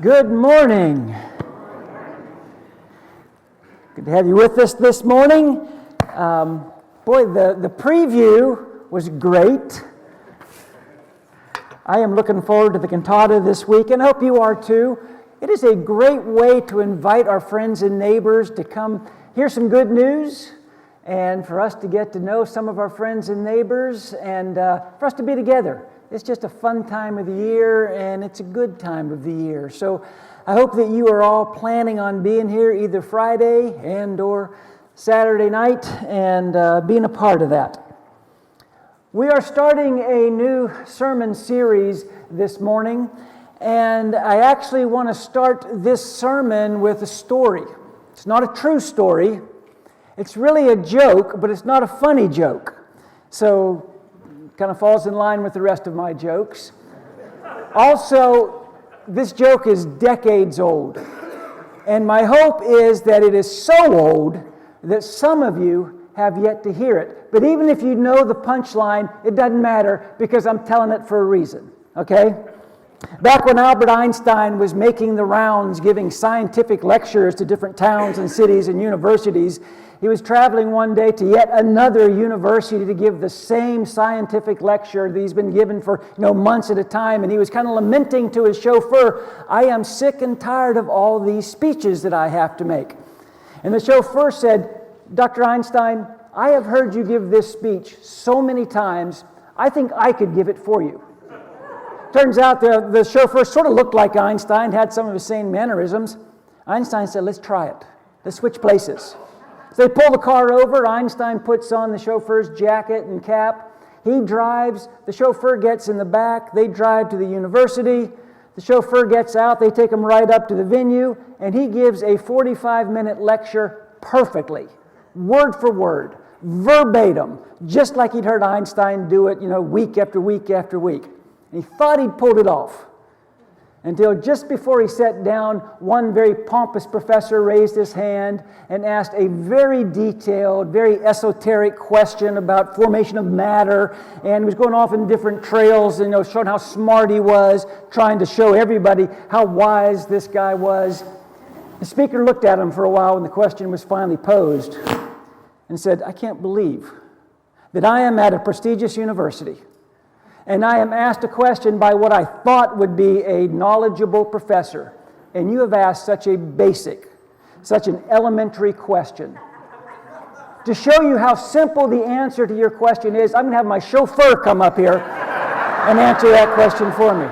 Good morning. Good to have you with us this morning. The preview was great. I am looking forward to the cantata this week, and I hope you are too. It is a great way to invite our friends and neighbors to come hear some good news, and for us to get to know some of our friends and neighbors, and for us to be together. It's just a fun time of the year, and it's a good time of the year. So I hope that you are all planning on being here either Friday and or Saturday night and being a part of that. We are starting a new sermon series this morning, and I actually want to start this sermon with a story. It's not a true story. It's really a joke, but it's not a funny joke. So kind of falls in line with the rest of my jokes. Also, this joke is decades old. And my hope is that it is so old that some of you have yet to hear it. But even if you know the punchline, it doesn't matter because I'm telling it for a reason. Okay? Back when Albert Einstein was making the rounds, giving scientific lectures to different towns and cities and universities, he was traveling one day to yet another university to give the same scientific lecture that he's been given for months at a time, and he was kind of lamenting to his chauffeur, "I am sick and tired of all these speeches that I have to make." And the chauffeur said, "Dr. Einstein, I have heard you give this speech so many times, I think I could give it for you." Turns out the chauffeur sort of looked like Einstein, had some of his same mannerisms. Einstein said, "Let's try it. Let's switch places." So they pull the car over. Einstein puts on the chauffeur's jacket and cap. He drives. The chauffeur gets in the back. They drive to the university. The chauffeur gets out. They take him right up to the venue. And he gives a 45-minute lecture perfectly, word for word, verbatim, just like he'd heard Einstein do it, week after week after week. And he thought he'd pulled it off. Until just before he sat down, one very pompous professor raised his hand and asked a very detailed, very esoteric question about formation of matter, and was going off in different trails, showing how smart he was, trying to show everybody how wise this guy was. The speaker looked at him for a while when the question was finally posed and said, "I can't believe that I am at a prestigious university and I am asked a question by what I thought would be a knowledgeable professor, and you have asked such a basic, such an elementary question. To show you how simple the answer to your question is, I'm going to have my chauffeur come up here and answer that question for me."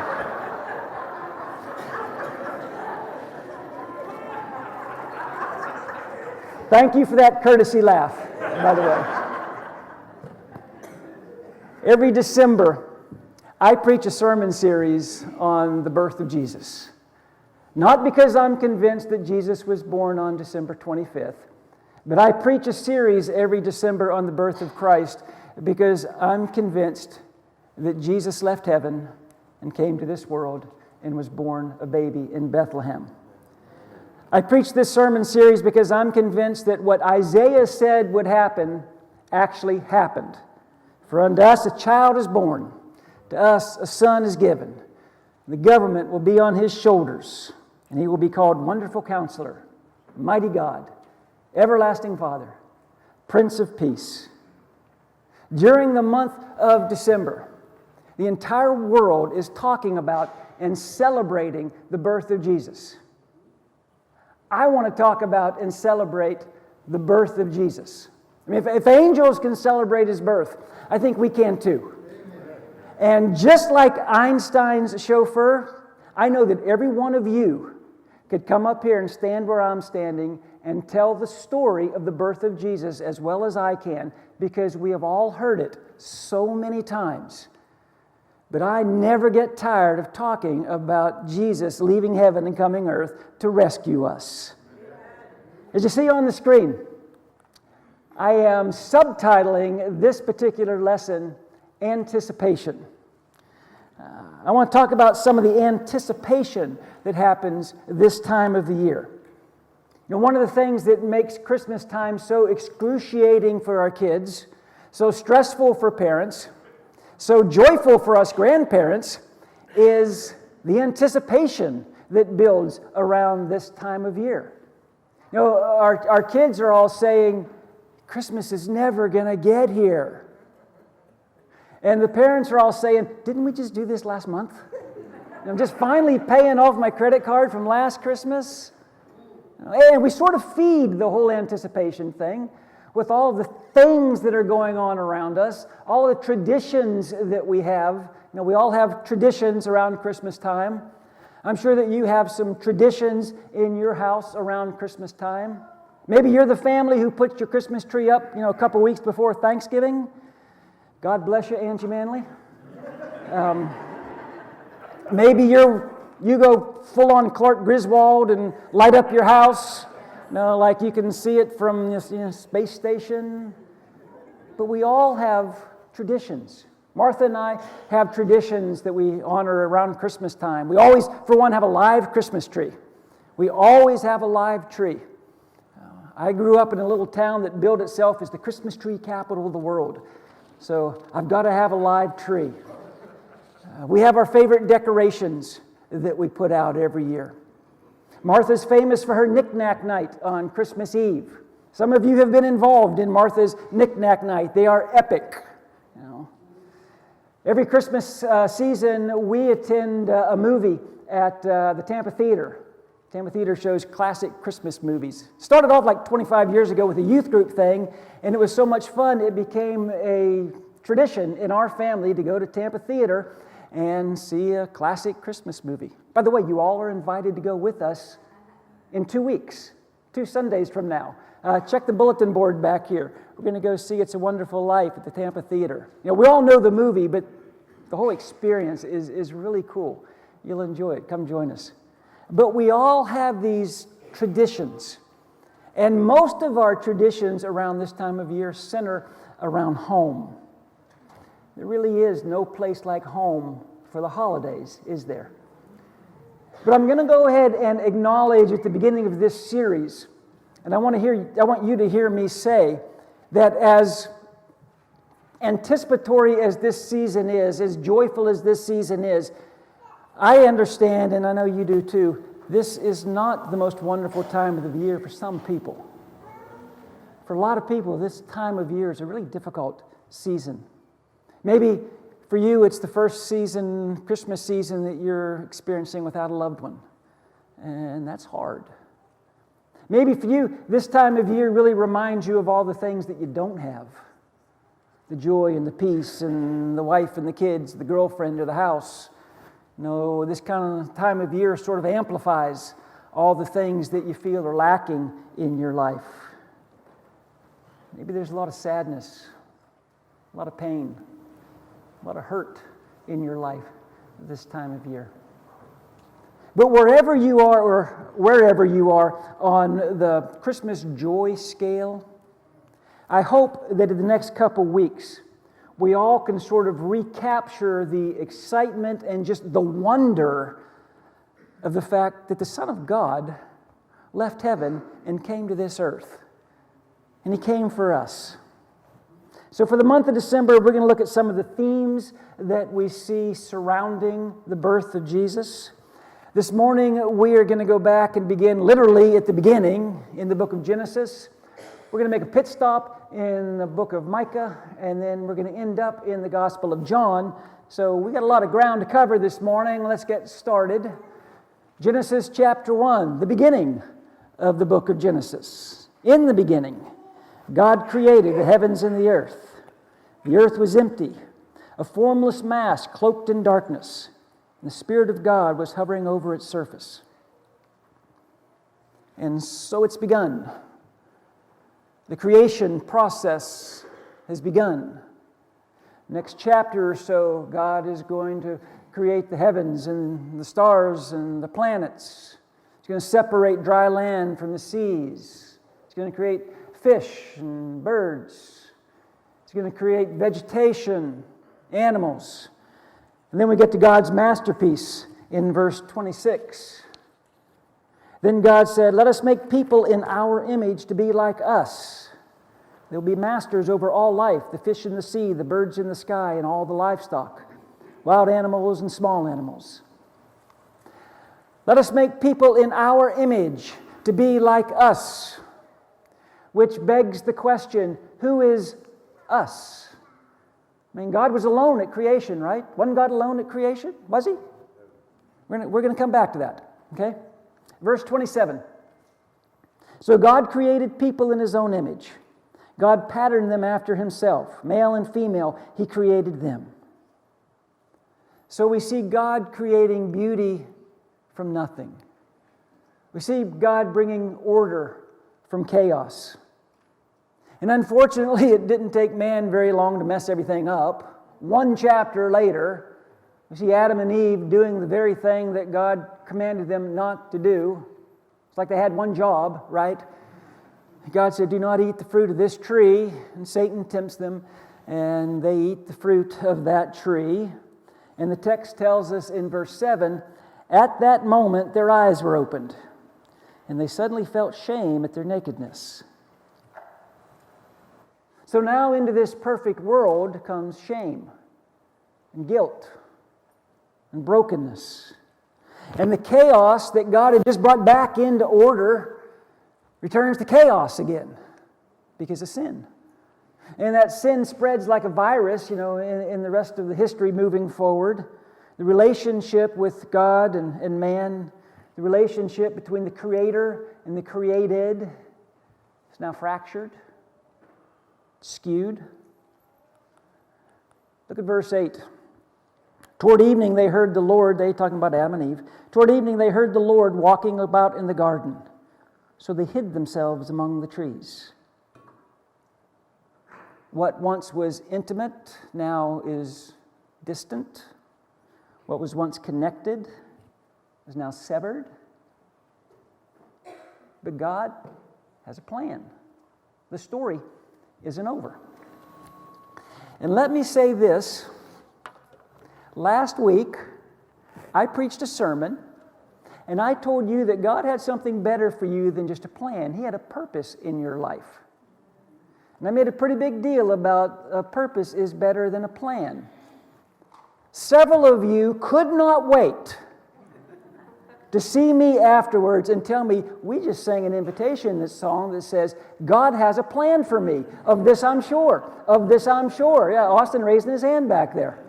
Thank you for that courtesy laugh, by the way. Every December, I preach a sermon series on the birth of Jesus. Not because I'm convinced that Jesus was born on December 25th, but I preach a series every December on the birth of Christ because I'm convinced that Jesus left heaven and came to this world and was born a baby in Bethlehem. I preach this sermon series because I'm convinced that what Isaiah said would happen actually happened. "For unto us a child is born, to us a son is given. The government will be on his shoulders, and he will be called Wonderful Counselor, Mighty God, Everlasting Father, Prince of Peace." During the month of December, the entire world is talking about and celebrating the birth of Jesus. I want to talk about and celebrate the birth of Jesus. I mean, if angels can celebrate his birth, I think we can too. And just like Einstein's chauffeur, I know that every one of you could come up here and stand where I'm standing and tell the story of the birth of Jesus as well as I can, because we have all heard it so many times. But I never get tired of talking about Jesus leaving heaven and coming earth to rescue us. As you see on the screen, I am subtitling this particular lesson, Anticipation. I want to talk about some of the anticipation that happens this time of the year. One of the things that makes Christmas time so excruciating for our kids, so stressful for parents, so joyful for us grandparents, is the anticipation that builds around this time of year. You know, our kids are all saying, Christmas is never going to get here. And the parents are all saying, didn't we just do this last month? I'm just finally paying off my credit card from last Christmas. And we sort of feed the whole anticipation thing with all the things that are going on around us, all the traditions that we have. You know, we all have traditions around Christmas time. I'm sure that you have some traditions in your house around Christmas time. Maybe you're the family who puts your Christmas tree up, a couple weeks before Thanksgiving. God bless you, Angie Manley. Maybe you go full-on Clark Griswold and light up your house, like you can see it from this space station. But we all have traditions. Martha and I have traditions that we honor around Christmas time. We always, for one, have a live Christmas tree. We always have a live tree. I grew up in a little town that billed itself as the Christmas tree capital of the world. So I've got to have a live tree. We have our favorite decorations that we put out every year. Martha's famous for her knick-knack night on Christmas Eve. Some of you have been involved in Martha's knick-knack night. They are epic. Every Christmas season, we attend a movie at the Tampa Theater. Tampa Theater shows classic Christmas movies. Started off like 25 years ago with a youth group thing, and it was so much fun, it became a tradition in our family to go to Tampa Theater and see a classic Christmas movie. By the way, you all are invited to go with us in 2 weeks, 2 Sundays from now. Check the bulletin board back here. We're going to go see It's a Wonderful Life at the Tampa Theater. We all know the movie, but the whole experience is really cool. You'll enjoy it. Come join us. But we all have these traditions. And most of our traditions around this time of year center around home. There really is no place like home for the holidays, is there? But I'm going to go ahead and acknowledge at the beginning of this series, and I want you to hear me say that as anticipatory as this season is, as joyful as this season is, I understand, and I know you do too, this is not the most wonderful time of the year for some people. For a lot of people, this time of year is a really difficult season. Maybe for you, it's the first season, Christmas season, that you're experiencing without a loved one, and that's hard. Maybe for you, this time of year really reminds you of all the things that you don't have. The joy and the peace and the wife and the kids, the girlfriend or the house. This kind of time of year sort of amplifies all the things that you feel are lacking in your life. Maybe there's a lot of sadness, a lot of pain, a lot of hurt in your life this time of year. But wherever you are or wherever you are on the Christmas joy scale, I hope that in the next couple weeks, we all can sort of recapture the excitement and just the wonder of the fact that the Son of God left heaven and came to this earth. And He came for us. So for the month of December, we're going to look at some of the themes that we see surrounding the birth of Jesus. This morning, we are going to go back and begin literally at the beginning in the book of Genesis. We're going to make a pit stop in the book of Micah, and then we're going to end up in the Gospel of John. So we got a lot of ground to cover this morning. Let's get started. Genesis chapter 1, the beginning of the book of Genesis. In the beginning, God created the heavens and the earth. The earth was empty, a formless mass cloaked in darkness. The Spirit of God was hovering over its surface. And so it's begun. The creation process has begun. Next chapter or so, God is going to create the heavens and the stars and the planets. He's going to separate dry land from the seas. He's going to create fish and birds. He's going to create vegetation, animals. And then we get to God's masterpiece in verse 26. Then God said, "Let us make people in our image to be like us. They'll be masters over all life, the fish in the sea, the birds in the sky, and all the livestock, wild animals and small animals." Let us make people in our image to be like us. Which begs the question, who is us? I mean, God was alone at creation, right? Wasn't God alone at creation? Was He? We're going to come back to that, okay? Verse 27. So God created people in His own image. God patterned them after Himself. Male and female, He created them. So we see God creating beauty from nothing. We see God bringing order from chaos. And unfortunately, it didn't take man very long to mess everything up. One chapter later, we see Adam and Eve doing the very thing that God commanded them not to do. It's like they had one job, right? God said, do not eat the fruit of this tree. And Satan tempts them, and they eat the fruit of that tree. And the text tells us in verse 7, at that moment their eyes were opened, and they suddenly felt shame at their nakedness. So now into this perfect world comes shame and guilt and brokenness. And the chaos that God had just brought back into order returns to chaos again because of sin. And that sin spreads like a virus, in the rest of the history moving forward. The relationship with God and man, the relationship between the Creator and the created is now fractured, skewed. Look at verse 8. Toward evening they heard the Lord, they talking about Adam and Eve, toward evening they heard the Lord walking about in the garden. So they hid themselves among the trees. What once was intimate now is distant. What was once connected is now severed. But God has a plan. The story isn't over. And let me say this. Last week, I preached a sermon, and I told you that God had something better for you than just a plan. He had a purpose in your life. And I made a pretty big deal about a purpose is better than a plan. Several of you could not wait to see me afterwards and tell me, we just sang an invitation in this song that says, God has a plan for me. Of this I'm sure. Of this I'm sure. Yeah, Austin raising his hand back there.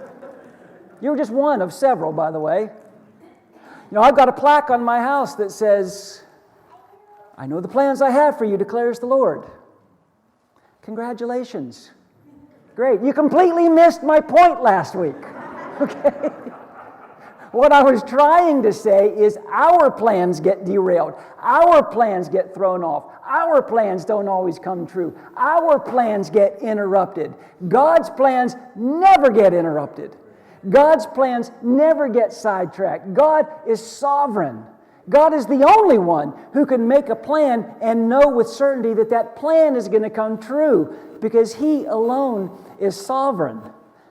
You were just one of several, by the way. I've got a plaque on my house that says, I know the plans I have for you, declares the Lord. Congratulations. Great. You completely missed my point last week. Okay? What I was trying to say is our plans get derailed. Our plans get thrown off. Our plans don't always come true. Our plans get interrupted. God's plans never get interrupted. God's plans never get sidetracked. God is sovereign. God is the only one who can make a plan and know with certainty that that plan is going to come true because He alone is sovereign.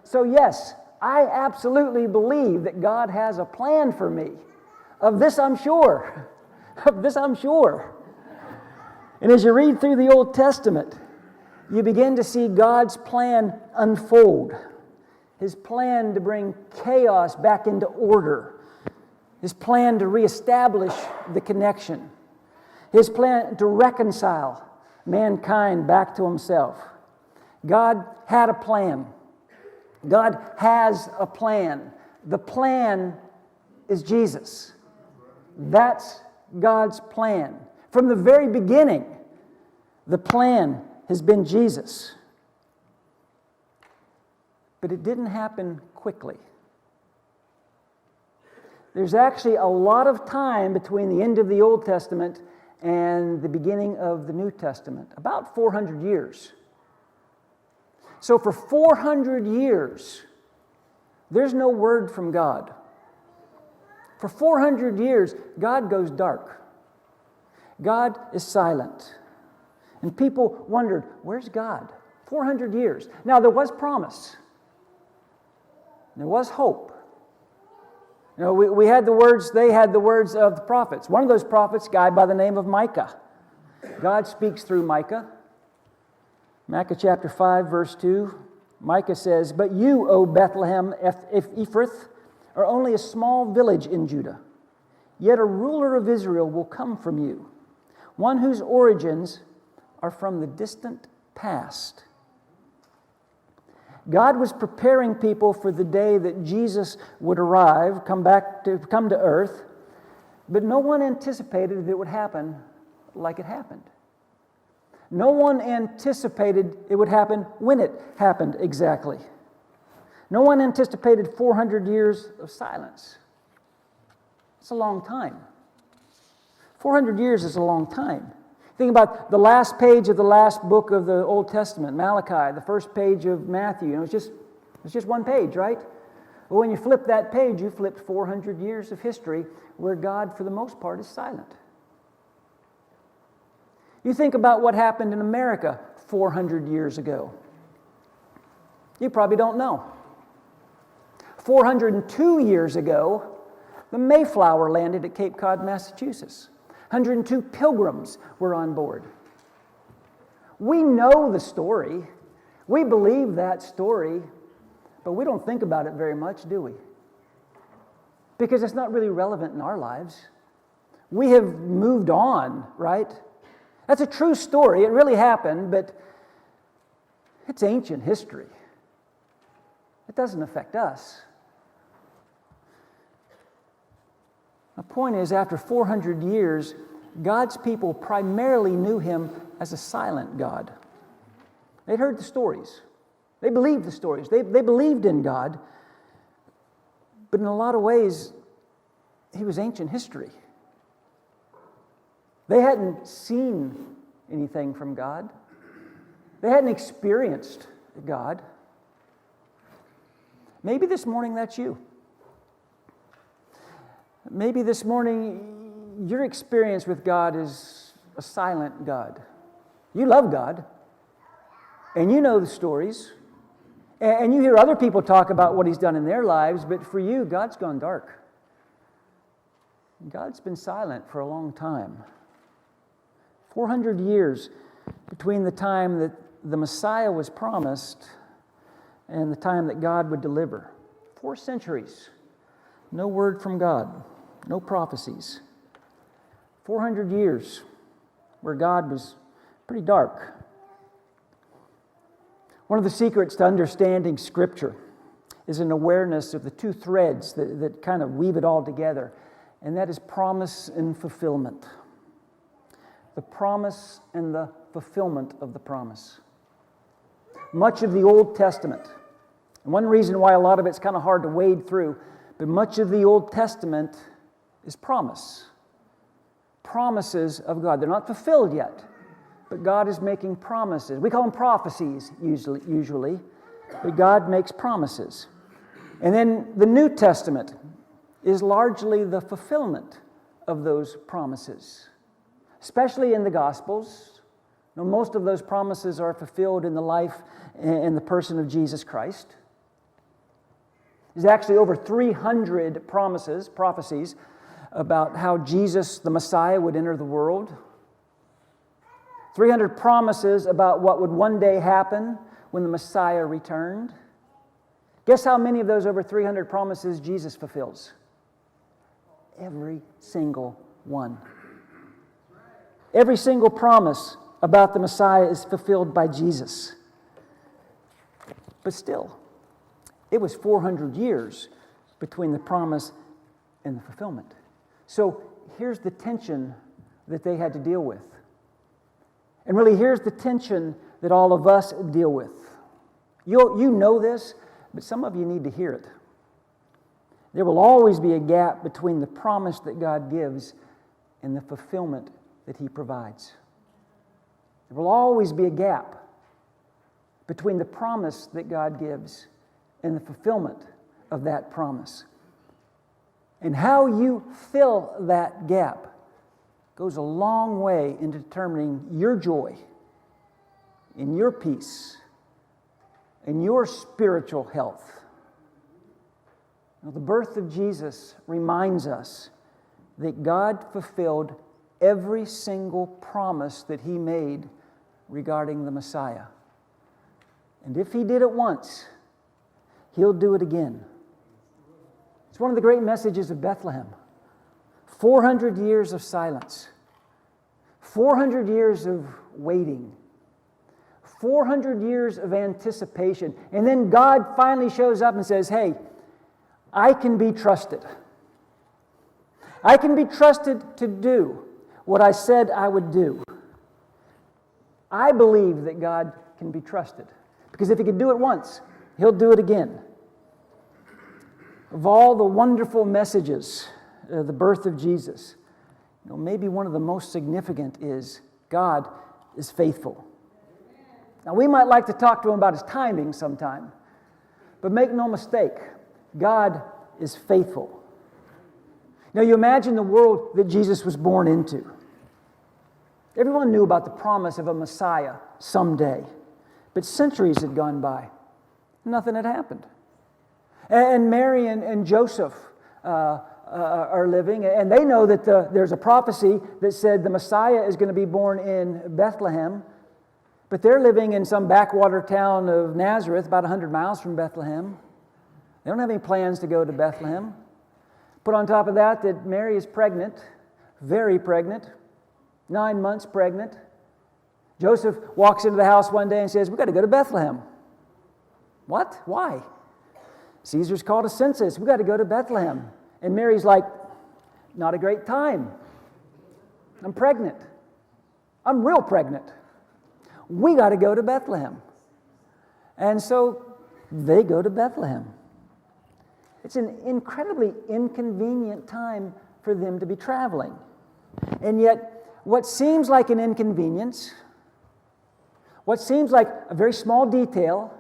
So yes, I absolutely believe that God has a plan for me. Of this I'm sure. Of this I'm sure. And as you read through the Old Testament, you begin to see God's plan unfold. His plan to bring chaos back into order. His plan to reestablish the connection. His plan to reconcile mankind back to Himself. God had a plan. God has a plan. The plan is Jesus. That's God's plan. From the very beginning, the plan has been Jesus. But it didn't happen quickly. There's actually a lot of time between the end of the Old Testament and the beginning of the New Testament, about 400 years. So for 400 years, there's no word from God. For 400 years, God goes dark. God is silent. And people wondered, where's God? 400 years. Now, there was promise. There was hope. We had the words, they had the words of the prophets. One of those prophets, a guy by the name of Micah. God speaks through Micah. Micah chapter 5, verse 2. Micah says, but you, O Bethlehem Ephrath, are only a small village in Judah. Yet a ruler of Israel will come from you, one whose origins are from the distant past. God was preparing people for the day that Jesus would arrive, come to earth, but no one anticipated that it would happen like it happened. No one anticipated it would happen when it happened exactly. No one anticipated 400 years of silence. It's a long time. 400 years is a long time. Think about the last page of the last book of the Old Testament, Malachi, the first page of Matthew. It's just one page, right? Well, when you flip that page, you flipped 400 years of history where God, for the most part, is silent. You think about what happened in America 400 years ago. You probably don't know. 402 years ago, the Mayflower landed at Cape Cod, Massachusetts. 102 pilgrims were on board. We know the story. We believe that story, but we don't think about it very much, do we? Because it's not really relevant in our lives. We have moved on, right? That's a true story. It really happened, but it's ancient history. It doesn't affect us. The point is, after 400 years, God's people primarily knew Him as a silent God. They'd heard the stories. They believed the stories. They believed in God. But in a lot of ways, He was ancient history. They hadn't seen anything from God. They hadn't experienced God. Maybe this morning that's you. Maybe this morning your experience with God is a silent God. You love God, and you know the stories, and you hear other people talk about what He's done in their lives, but for you, God's gone dark. God's been silent for a long time. 400 years between the time that the Messiah was promised and the time that God would deliver. 4 centuries. No word from God. No prophecies. 400 years where God was pretty dark. One of the secrets to understanding Scripture is an awareness of the 2 threads that kind of weave it all together, and that is promise and fulfillment. The promise and the fulfillment of the promise. Much of the Old Testament, and one reason why a lot of it's kind of hard to wade through, but much of the Old Testament is promise. Promises of God. They're not fulfilled yet, but God is making promises. We call them prophecies usually, but God makes promises. And then the New Testament is largely the fulfillment of those promises, especially in the Gospels. Now, most of those promises are fulfilled in the life and the person of Jesus Christ. There's actually over 300 prophecies about how Jesus, the Messiah, would enter the world. 300 promises about what would one day happen when the Messiah returned. Guess how many of those over 300 promises Jesus fulfills? Every single one. Every single promise about the Messiah is fulfilled by Jesus. But still, it was 400 years between the promise and the fulfillment. So here's the tension that they had to deal with. And really, here's the tension that all of us deal with. You know this, but some of you need to hear it. There will always be a gap between the promise that God gives and the fulfillment that He provides. There will always be a gap between the promise that God gives and the fulfillment of that promise. And how you fill that gap goes a long way in determining your joy, and your peace, and your spiritual health. Now, the birth of Jesus reminds us that God fulfilled every single promise that He made regarding the Messiah. And if He did it once, He'll do it again. It's one of the great messages of Bethlehem. 400 years of silence. 400 years of waiting. 400 years of anticipation. And then God finally shows up and says, hey, I can be trusted. I can be trusted to do what I said I would do. I believe that God can be trusted. Because if He could do it once, He'll do it again. Of all the wonderful messages, the birth of Jesus, maybe one of the most significant is God is faithful. Now, we might like to talk to Him about His timing sometime, but make no mistake, God is faithful. Now, you imagine the world that Jesus was born into. Everyone knew about the promise of a Messiah someday, but centuries had gone by. Nothing had happened. And Mary and Joseph are living, and they know that there's a prophecy that said the Messiah is going to be born in Bethlehem, but they're living in some backwater town of Nazareth, about 100 miles from Bethlehem. They don't have any plans to go to Bethlehem. Put on top of that Mary is pregnant, very pregnant, 9 months pregnant. Joseph walks into the house one day and says, we've got to go to Bethlehem. What? Why? Caesar's called a census. We've got to go to Bethlehem. And Mary's like, not a great time. I'm pregnant. I'm real pregnant. We got to go to Bethlehem. And so they go to Bethlehem. It's an incredibly inconvenient time for them to be traveling. And yet, what seems like an inconvenience, what seems like a very small detail,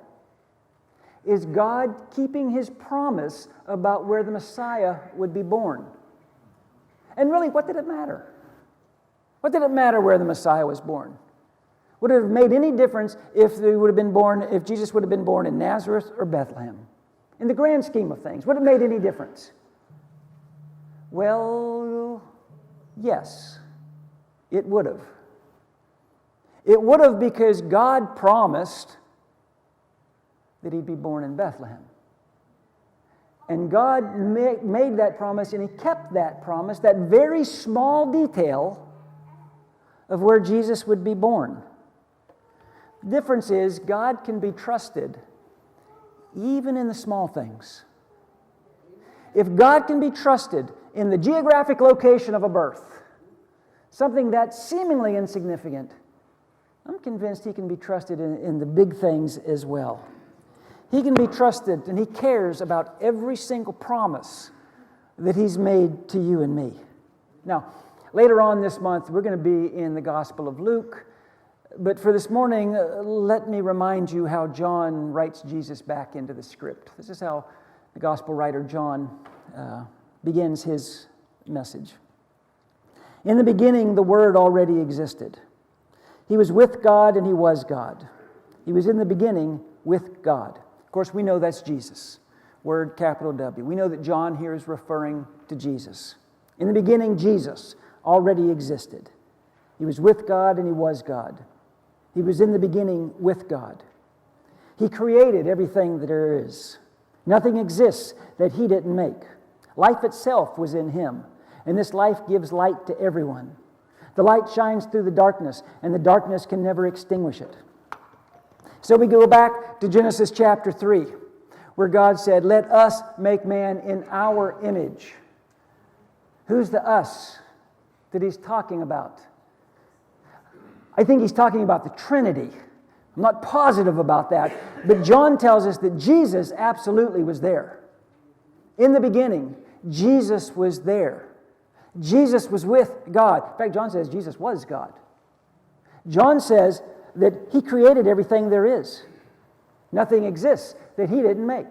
is God keeping His promise about where the Messiah would be born. And really, what did it matter? What did it matter where the Messiah was born? Would it have made any difference if Jesus would have been born in Nazareth or Bethlehem? In the grand scheme of things, would it have made any difference? Well, yes, it would have. It would have, because God promised that He'd be born in Bethlehem. And God made that promise, and He kept that promise, that very small detail of where Jesus would be born. The difference is, God can be trusted even in the small things. If God can be trusted in the geographic location of a birth, something that's seemingly insignificant, I'm convinced He can be trusted in the big things as well. He can be trusted, and He cares about every single promise that He's made to you and me. Now, later on this month, we're going to be in the Gospel of Luke. But for this morning, let me remind you how John writes Jesus back into the script. This is how the Gospel writer John begins his message. In the beginning, the Word already existed. He was with God, and He was God. He was in the beginning with God. Of course, we know that's Jesus. Word, capital W. We know that John here is referring to Jesus. In the beginning, Jesus already existed. He was with God, and He was God. He was in the beginning with God. He created everything that there is. Nothing exists that He didn't make. Life itself was in Him, and this life gives light to everyone. The light shines through the darkness, and the darkness can never extinguish it. So we go back to Genesis chapter 3, where God said, let us make man in our image. Who's the us that He's talking about? I think He's talking about the Trinity. I'm not positive about that, but John tells us that Jesus absolutely was there. In the beginning, Jesus was there. Jesus was with God. In fact, John says Jesus was God. John says that He created everything there is. Nothing exists that He didn't make.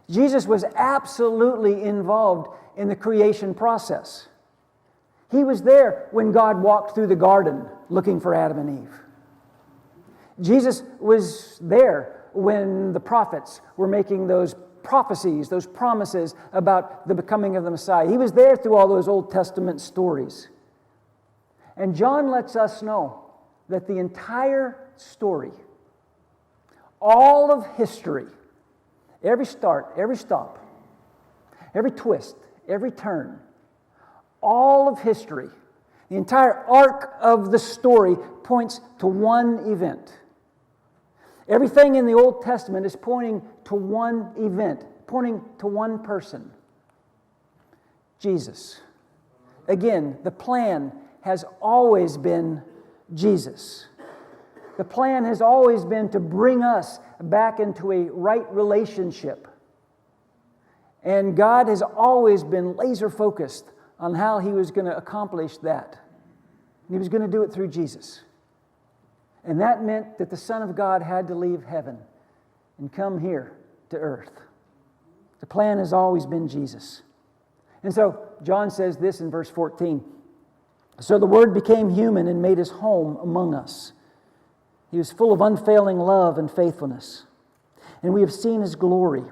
Jesus was absolutely involved in the creation process. He was there when God walked through the garden looking for Adam and Eve. Jesus was there when the prophets were making those prophecies, those promises about the becoming of the Messiah. He was there through all those Old Testament stories. And John lets us know that the entire story, all of history, every start, every stop, every twist, every turn, All of history, the entire arc of the story points to one event. Everything in the Old Testament is pointing to one event, pointing to one person, Jesus. Again, the plan has always been Jesus. The plan has always been to bring us back into a right relationship. And God has always been laser focused on how He was going to accomplish that. And He was going to do it through Jesus. And that meant that the Son of God had to leave heaven and come here to earth. The plan has always been Jesus. And so John says this in verse 14. So the Word became human and made His home among us. He was full of unfailing love and faithfulness. And we have seen His glory,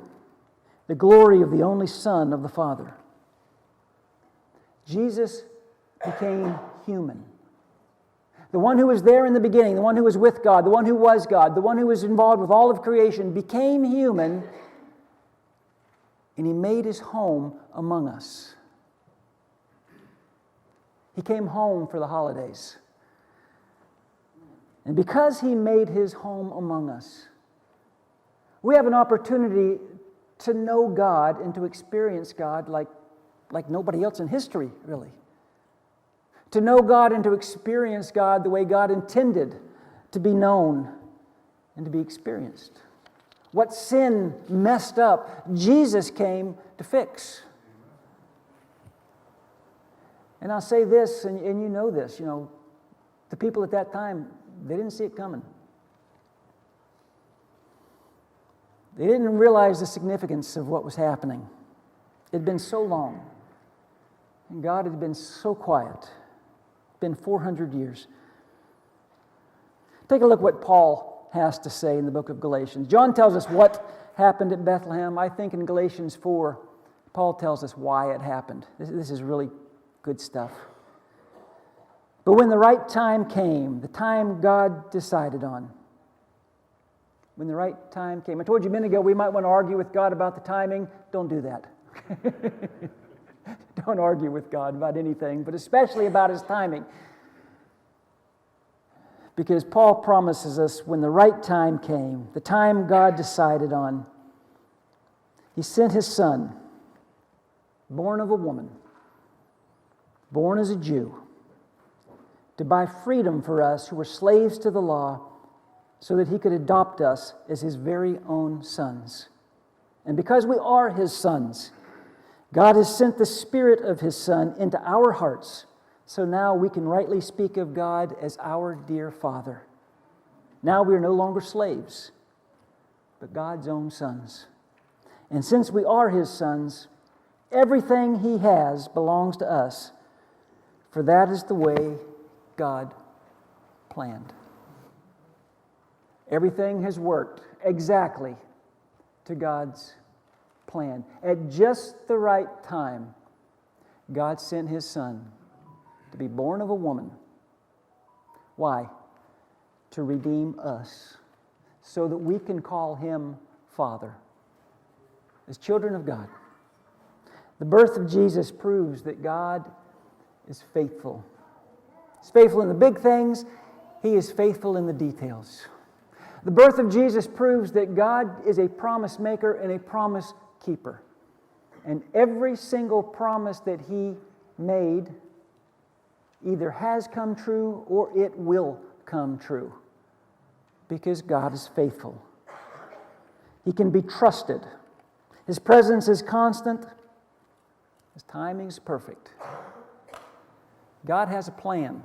the glory of the only Son of the Father. Jesus became human. The one who was there in the beginning, the one who was with God, the one who was God, the one who was involved with all of creation, became human, and He made His home among us. He came home for the holidays. And because He made His home among us, we have an opportunity to know God and to experience God like nobody else in history, really. To know God and to experience God the way God intended to be known and to be experienced. What sin messed up, Jesus came to fix. And I'll say this, and you know this, the people at that time, they didn't see it coming. They didn't realize the significance of what was happening. It had been so long, and God had been so quiet. It's been 400 years. Take a look what Paul has to say in the book of Galatians. John tells us what happened at Bethlehem. I think in Galatians 4, Paul tells us why it happened. This is really good stuff. But when the right time came, the time God decided on, when the right time came. I told you a minute ago we might want to argue with God about the timing. Don't do that. Don't argue with God about anything, but especially about His timing. Because Paul promises us when the right time came, the time God decided on, He sent His Son, born of a woman, born as a Jew, to buy freedom for us who were slaves to the law, so that He could adopt us as His very own sons. And because we are His sons, God has sent the Spirit of His Son into our hearts, so now we can rightly speak of God as our dear Father. Now we are no longer slaves, but God's own sons. And since we are His sons, everything He has belongs to us, for that is the way God planned. Everything has worked exactly to God's plan. At just the right time, God sent His Son to be born of a woman. Why? To redeem us, so that we can call Him Father, as children of God. The birth of Jesus proves that God is faithful. He's faithful in the big things. He is faithful in the details. The birth of Jesus proves that God is a promise maker and a promise keeper. And every single promise that He made either has come true or it will come true, because God is faithful. He can be trusted. His presence is constant. His timing is perfect. God has a plan.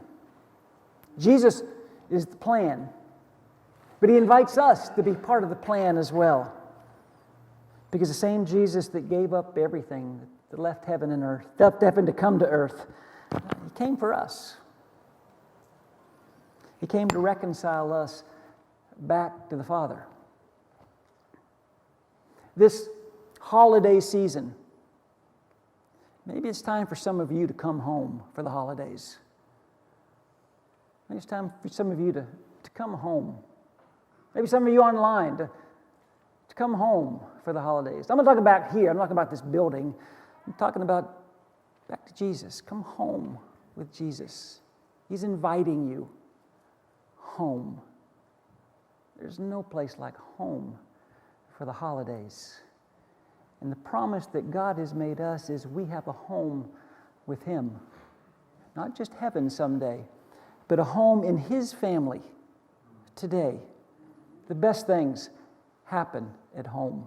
Jesus is the plan. But He invites us to be part of the plan as well. Because the same Jesus that gave up everything, that left heaven and earth, left heaven to come to earth, He came for us. He came to reconcile us back to the Father. This holiday season, maybe it's time for some of you to come home for the holidays. Maybe it's time for some of you to come home. Maybe some of you online to come home for the holidays. I'm not talking about here. I'm not talking about this building. I'm talking about back to Jesus. Come home with Jesus. He's inviting you home. There's no place like home for the holidays. And the promise that God has made us is we have a home with Him. Not just heaven someday, but a home in His family today. The best things happen at home.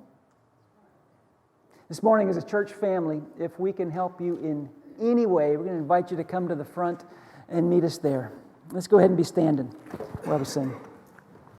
This morning as a church family, if we can help you in any way, we're going to invite you to come to the front and meet us there. Let's go ahead and be standing while we sing.